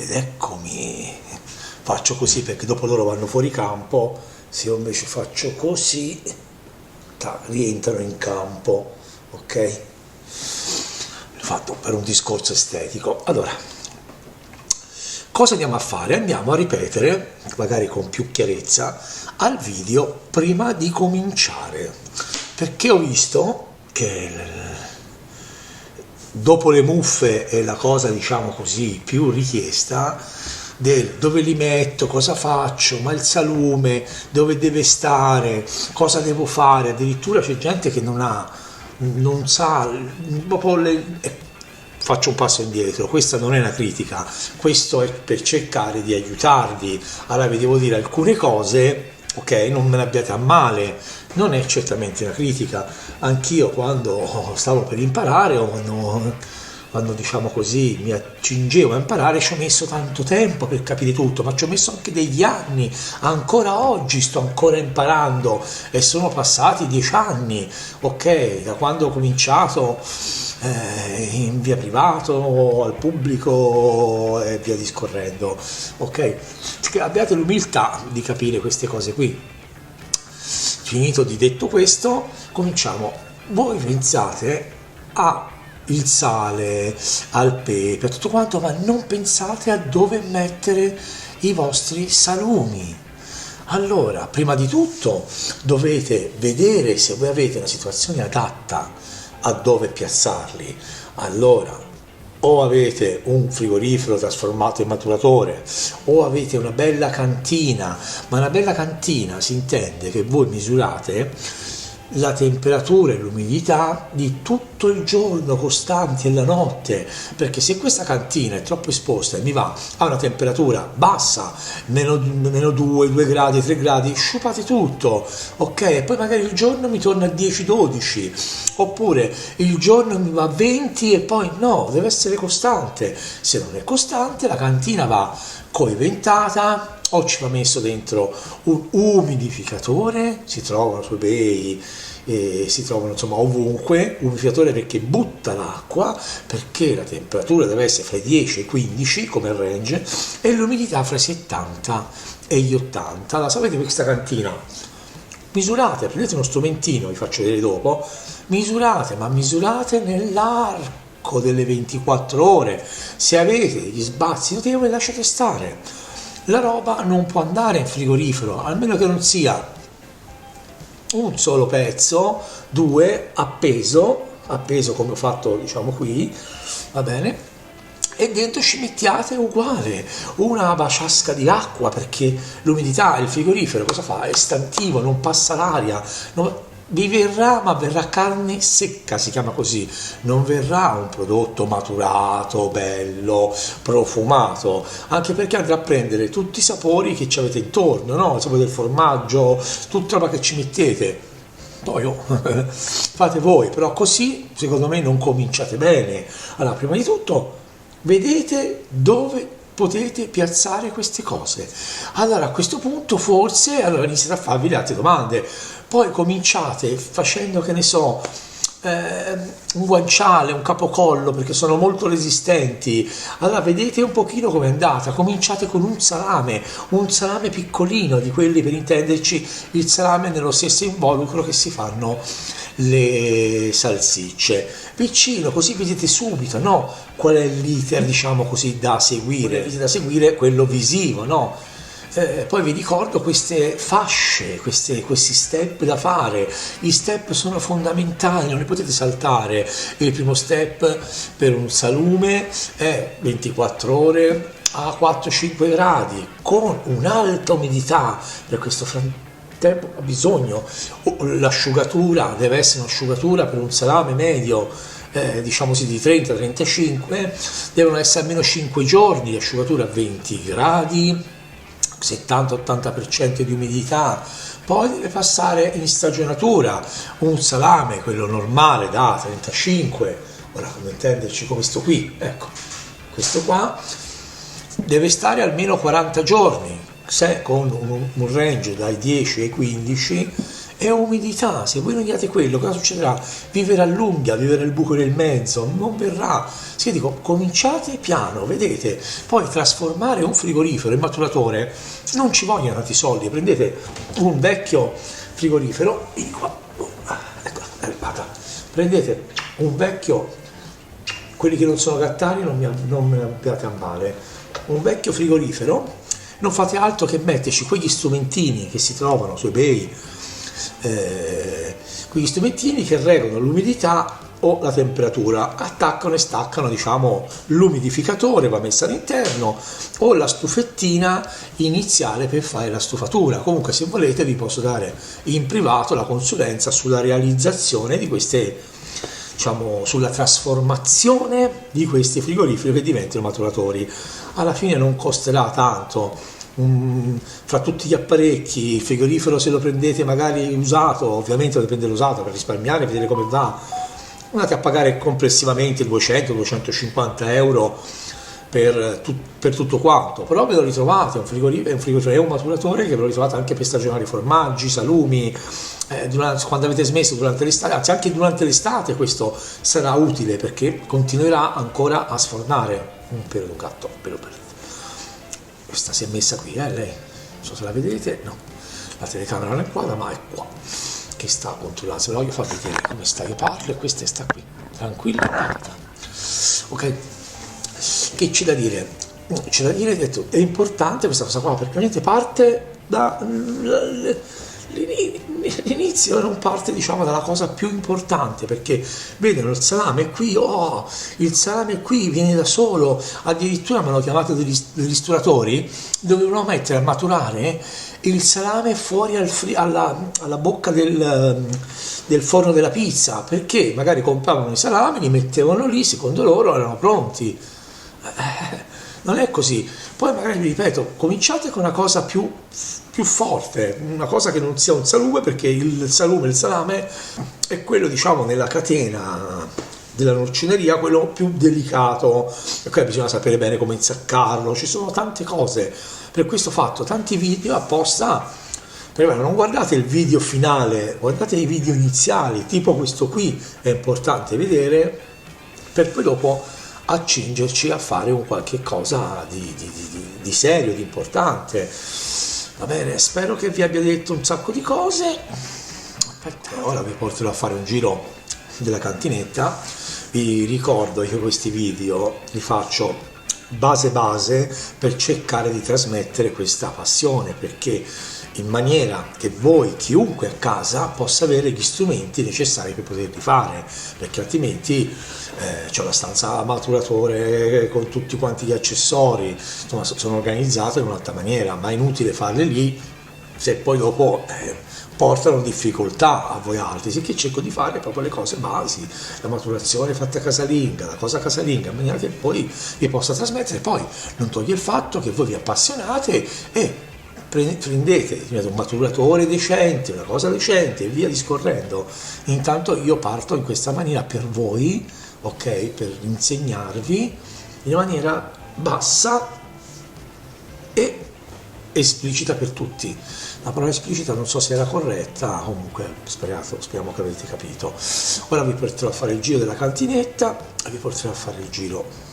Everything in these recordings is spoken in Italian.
ed eccomi, faccio così perché dopo loro vanno fuori campo, se io invece faccio così, rientrano in campo, ok? Fatto per un discorso estetico. Allora, cosa andiamo a fare? Andiamo a ripetere, magari con più chiarezza, al video prima di cominciare, perché ho visto che dopo le muffe è la cosa, diciamo così, più richiesta del dove li metto, cosa faccio, ma il salume, dove deve stare, cosa devo fare, addirittura c'è gente che non sa, faccio un passo indietro, questa non è una critica, questo è per cercare di aiutarvi. Allora vi devo dire alcune cose, ok, non me ne abbiate a male, non è certamente una critica, anch'io quando stavo per imparare o quando diciamo così mi accingevo a imparare ci ho messo tanto tempo per capire tutto, ma ci ho messo anche degli anni, ancora oggi sto ancora imparando e sono passati 10 anni, ok, da quando ho cominciato in via privato, al pubblico e via discorrendo, ok? Che abbiate l'umiltà di capire queste cose qui. Finito di detto questo, cominciamo. Voi pensate al sale, al pepe, a tutto quanto, ma non pensate a dove mettere i vostri salumi. Allora, prima di tutto dovete vedere se voi avete una situazione adatta a dove piazzarli. Allora, o avete un frigorifero trasformato in maturatore, o avete una bella cantina, ma una bella cantina si intende che voi misurate la temperatura e l'umidità di tutto il giorno costanti e la notte, perché se questa cantina è troppo esposta e mi va a una temperatura bassa, meno 2 gradi, 3 gradi, sciupate tutto, ok? E poi magari il giorno mi torna a 10-12, oppure il giorno mi va a 20 e poi no, deve essere costante. Se non è costante la cantina va coibentata o ci va messo dentro un umidificatore, si trovano su eBay, si trovano insomma ovunque, umidificatore perché butta l'acqua, perché la temperatura deve essere fra i 10 e i 15 come range e l'umidità fra i 70 e gli 80. Allora sapete questa cantina? Misurate, prendete uno strumentino, vi faccio vedere dopo, misurate, ma misurate nell'arco delle 24 ore. Se avete gli sbazzi notevoli lasciate stare. La roba non può andare in frigorifero, almeno che non sia un solo pezzo, 2 appeso come ho fatto diciamo qui, va bene? E dentro ci mettiate uguale una baciasca di acqua, perché l'umidità, il frigorifero cosa fa? È stantivo, non passa l'aria, vi verrà, ma verrà carne secca, si chiama così, non verrà un prodotto maturato, bello, profumato, anche perché andrà a prendere tutti i sapori che ci avete intorno, no? Il sapore del formaggio, tutta roba che ci mettete. Poi fate voi, però così secondo me non cominciate bene. Allora, prima di tutto vedete dove potete piazzare queste cose. Allora a questo punto forse iniziate a farvi le altre domande. Poi cominciate facendo, che ne so, un guanciale, un capocollo, perché sono molto resistenti. Allora vedete un pochino com'è andata. Cominciate con un salame piccolino, di quelli, per intenderci, il salame nello stesso involucro che si fanno le salsicce. Vicino, così vedete subito, no? Qual è l'iter, diciamo così, da seguire, quello visivo, no? Poi vi ricordo queste fasce, questi step da fare. Gli step sono fondamentali, non li potete saltare. Il primo step per un salume è 24 ore a 4-5 gradi con un'alta umidità. Per questo tempo ha bisogno, l'asciugatura deve essere un'asciugatura per un salame medio, diciamo così, di 30-35, devono essere almeno 5 giorni di asciugatura a 20 gradi, 70-80% di umidità. Poi deve passare in stagionatura, un salame, quello normale, da 35, ora come intenderci, come sto qui, ecco, questo qua deve stare almeno 40 giorni, con un range dai 10 ai 15, è umidità. Se voi non diate quello, cosa succederà? Viverà l'unghia, viverà il buco nel mezzo, non verrà. Se io dico, cominciate piano, vedete, poi trasformare un frigorifero in maturatore non ci vogliono tanti soldi. Prendete un vecchio frigorifero, vieni qua, ecco, è arrivata. Prendete un vecchio, quelli che non sono gattari non me ne abbiate a male, un vecchio frigorifero, non fate altro che metterci quegli strumentini che si trovano su eBay, quegli strumentini che regolano l'umidità o la temperatura, attaccano e staccano, diciamo, l'umidificatore va messo all'interno o la stufettina iniziale per fare la stufatura. Comunque, se volete, vi posso dare in privato la consulenza sulla realizzazione di queste, diciamo, sulla trasformazione di questi frigoriferi che diventano maturatori. Alla fine non costerà tanto. Fra tutti gli apparecchi, il frigorifero, se lo prendete magari usato, ovviamente dovete prendere usato per risparmiare, vedere come va, andate a pagare complessivamente 200-250 euro per tutto quanto, però ve lo ritrovate, è un maturatore che ve lo ritrovate anche per stagionare formaggi, salumi, quando avete smesso durante l'estate, anzi anche durante l'estate questo sarà utile perché continuerà ancora a sfornare un pelo di un gatto, pelo per questa si è messa qui, lei, non so se la vedete, no, la telecamera non è qua, ma è qua, che sta controllando, se ve la voglio far vedere come sta, io parlo e questa sta qui, tranquilla, guarda. Ok, che c'è da dire? C'è da dire, detto, è importante questa cosa qua, perché ovviamente parte l'inizio non parte, diciamo, dalla cosa più importante, perché vedono il salame qui, il salame qui viene da solo, addirittura mi hanno chiamato degli ristoratori, dovevano mettere a maturare il salame fuori alla bocca del forno della pizza, perché magari compravano i salami, li mettevano lì, secondo loro erano pronti. Non è così. Poi magari, vi ripeto, cominciate con una cosa più forte, una cosa che non sia un salume, perché il salame è quello, diciamo, nella catena della norcineria, quello più delicato, e qui bisogna sapere bene come insaccarlo, ci sono tante cose, per questo ho fatto tanti video apposta, però non guardate il video finale, guardate i video iniziali, tipo questo qui, è importante vedere, per poi dopo accingerci a fare un qualche cosa di serio, di importante. Va bene, spero che vi abbia detto un sacco di cose. Aspetta, ora vi porterò a fare un giro della cantinetta. Vi ricordo che questi video li faccio base per cercare di trasmettere questa passione, perché in maniera che voi, chiunque a casa, possa avere gli strumenti necessari per poterli fare, perché altrimenti c'ho la stanza maturatore con tutti quanti gli accessori, insomma sono organizzato in un'altra maniera, ma è inutile farle lì se poi dopo portano difficoltà a voi altri, sicché cerco di fare proprio le cose basi, la maturazione fatta casalinga, la cosa casalinga, in maniera che poi vi possa trasmettere. Poi non toglie il fatto che voi vi appassionate e prendete un maturatore decente, una cosa decente e via discorrendo. Intanto io parto in questa maniera per voi, ok, per insegnarvi in maniera bassa e esplicita per tutti. La parola esplicita non so se era corretta, comunque speriamo che avete capito. Ora vi porterò a fare il giro della cantinetta e vi porterò a fare il giro.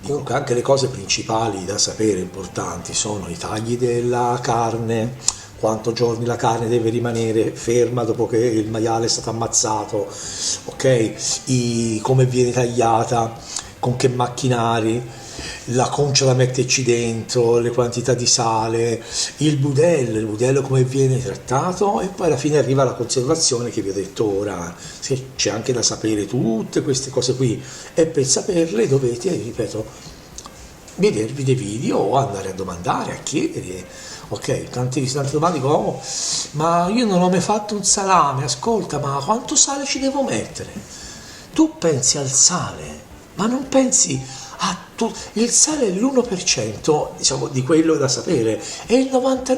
Comunque anche le cose principali da sapere, importanti, sono i tagli della carne, quanto giorni la carne deve rimanere ferma dopo che il maiale è stato ammazzato, ok? Come viene tagliata, con che macchinari, la concia da metterci dentro, le quantità di sale, il budello come viene trattato, e poi alla fine arriva la conservazione che vi ho detto ora. C'è anche da sapere tutte queste cose qui, e per saperle dovete, ripeto, vedervi dei video o andare a domandare, a chiedere. Ok, tante domande dicono, ma io non ho mai fatto un salame, ascolta, ma quanto sale ci devo mettere? Tu pensi al sale, ma non pensi il sale è l'1%, diciamo, di quello da sapere, e il 99%?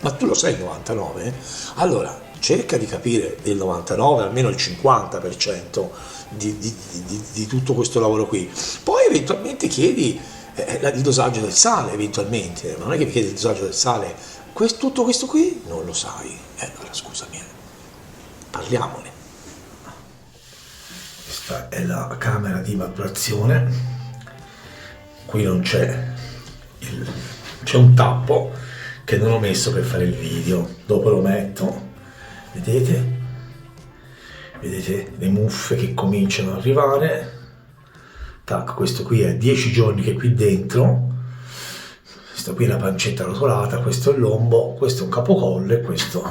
Ma tu lo sai il 99%? Allora, cerca di capire del 99%, almeno il 50% di tutto questo lavoro qui. Poi eventualmente chiedi il dosaggio del sale, eventualmente, non è che chiedi il dosaggio del sale tutto questo qui non lo sai. Allora scusami, parliamone. Questa è la camera di maturazione. Qui non c'è un tappo che non ho messo per fare il video, dopo lo metto. Vedete le muffe che cominciano ad arrivare. Tac, questo qui è 10 giorni che è qui dentro. Questa qui è la pancetta rotolata, questo è l'ombo, questo è un capocollo e questo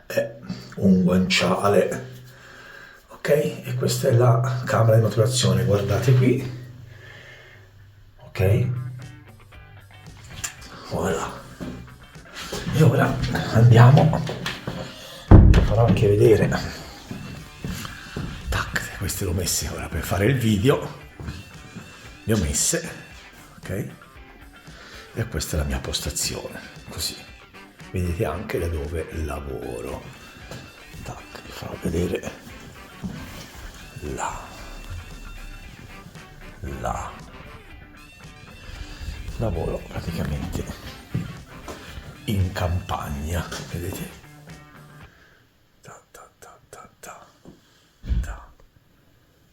è un guanciale. Ok, e questa è la camera di maturazione, guardate qui. Ok, voilà. E ora andiamo, vi farò anche vedere. Tac, queste le ho messe ora per fare il video, le ho messe, ok? E questa è la mia postazione, così vedete anche da dove lavoro. Tac, vi farò vedere là. Lavoro praticamente in campagna, vedete?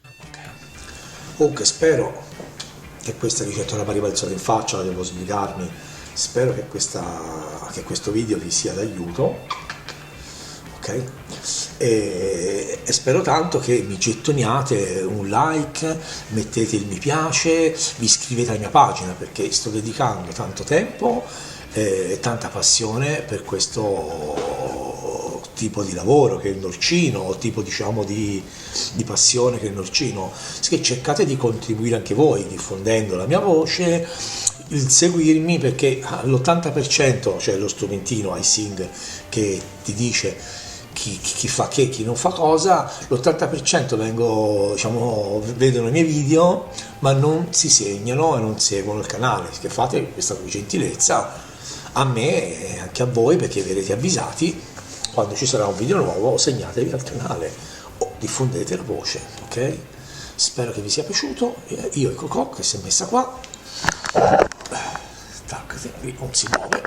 Ok. Comunque spero che questa ricetta non mi arriva il sole in faccia, devo sbrigarmi. Spero che questo video vi sia d'aiuto, ok? E spero tanto che mi gettoniate un like, mettete il mi piace, vi iscrivete alla mia pagina, perché sto dedicando tanto tempo e tanta passione per questo tipo di lavoro che è il norcino, o tipo diciamo di passione che è il norcino. Che cercate di contribuire anche voi diffondendo la mia voce, il seguirmi, perché all'80% c'è lo strumentino iSing che ti dice chi fa che, chi non fa cosa. L'80% vedono i miei video ma non si segnano e non seguono il canale. Che fate questa gentilezza a me e anche a voi, perché verrete avvisati quando ci sarà un video nuovo. Segnatevi al canale o diffondete la voce, ok? Spero che vi sia piaciuto. Io e Cocò che si è messa qua, tac, qui non si muove,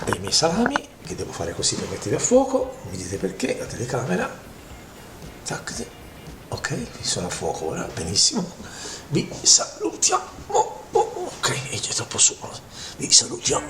e i miei salami che devo fare così per metterli a fuoco, mi dite perché, la telecamera, tac, ok, sono a fuoco ora, benissimo, vi salutiamo, ok, è troppo su, vi salutiamo.